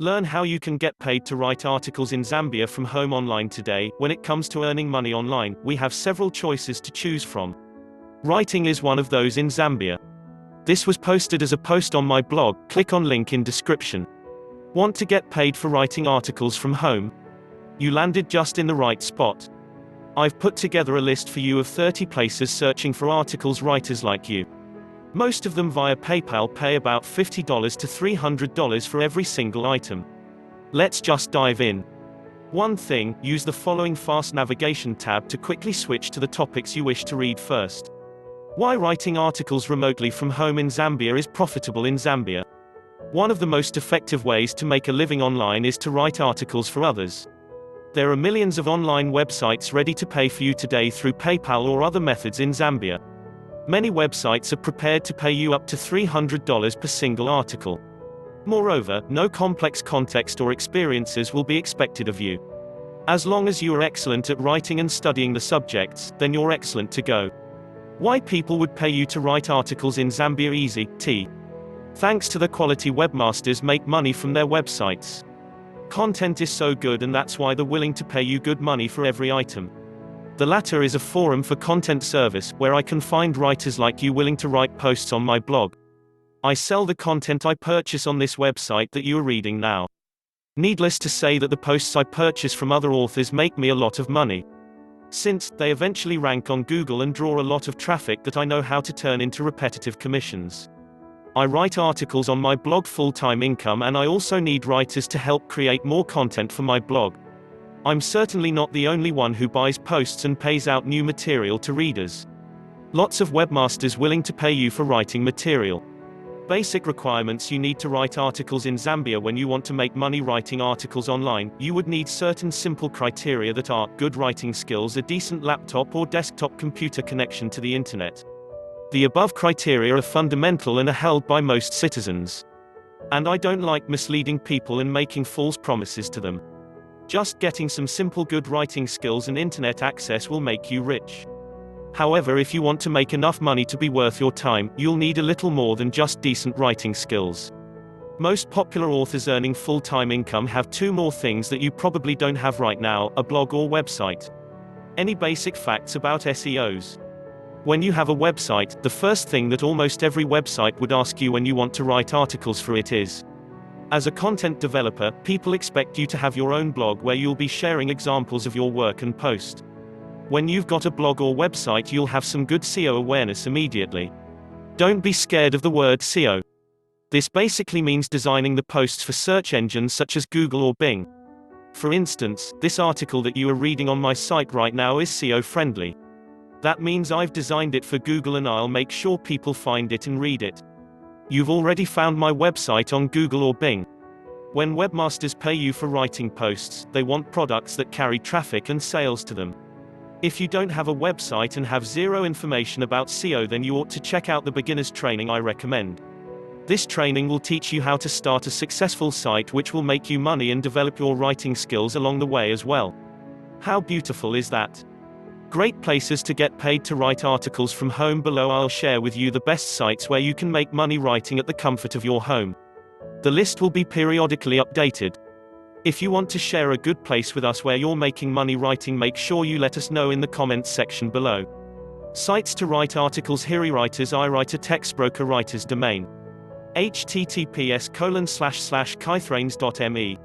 Learn how you can get paid to write articles in Zambia from home online today. When it comes to earning money online, we have several choices to choose from. Writing is one of those in Zambia. This was posted as a post on my blog. Click on link in description. Want to get paid for writing articles from home? You landed just in the right spot. I've put together a list for you of 30 places searching for articles writers like you. Most of them via PayPal pay about $50 to $300 for every single item. Let's just dive in. One thing, use the following fast navigation tab to quickly switch to the topics you wish to read first. Why writing articles remotely from home in Zambia is profitable in Zambia. One of the most effective ways to make a living online is to write articles for others. There are millions of online websites ready to pay for you today through PayPal or other methods in Zambia. Many websites are prepared to pay you up to $300 per single article. Moreover, no complex context or experiences will be expected of you. As long as you are excellent at writing and studying the subjects, then you're excellent to go. Why people would pay you to write articles in Zambia? Easy, thanks to the quality webmasters make money from their websites. Content is so good, and that's why they're willing to pay you good money for every item. The latter is a forum for content service, where I can find writers like you willing to write posts on my blog. I sell the content I purchase on this website that you are reading now. Needless to say that the posts I purchase from other authors make me a lot of money. Since they eventually rank on Google and draw a lot of traffic that I know how to turn into repetitive commissions. I write articles on my blog full-time income, and I also need writers to help create more content for my blog. I'm certainly not the only one who buys posts and pays out new material to readers. Lots of webmasters willing to pay you for writing material. Basic requirements: you need to write articles in Zambia. When you want to make money writing articles online, you would need certain simple criteria that are good writing skills, a decent laptop or desktop computer connection to the internet. The above criteria are fundamental and are held by most citizens. And I don't like misleading people and making false promises to them. Just getting some simple good writing skills and internet access will make you rich. However, if you want to make enough money to be worth your time, you'll need a little more than just decent writing skills. Most popular authors earning full-time income have two more things that you probably don't have right now: a blog or website. Any basic facts about SEOs? When you have a website, the first thing that almost every website would ask you when you want to write articles for it is, as a content developer, people expect you to have your own blog where you'll be sharing examples of your work and post. When you've got a blog or website, you'll have some good SEO awareness immediately. Don't be scared of the word SEO. This basically means designing the posts for search engines such as Google or Bing. For instance, this article that you are reading on my site right now is SEO friendly. That means I've designed it for Google, and I'll make sure people find it and read it. You've already found my website on Google or Bing. When webmasters pay you for writing posts, they want products that carry traffic and sales to them. If you don't have a website and have zero information about SEO, then you ought to check out the beginner's training I recommend. This training will teach you how to start a successful site, which will make you money and develop your writing skills along the way as well. How beautiful is that? Great places to get paid to write articles from home. Below I'll share with you the best sites where you can make money writing at the comfort of your home. The list will be periodically updated. If you want to share a good place with us where you're making money writing, make sure you let us know in the comments section below. Sites to write articles: HiriWriters, iWriter, TextBroker, Writers Domain. https://kythrains.me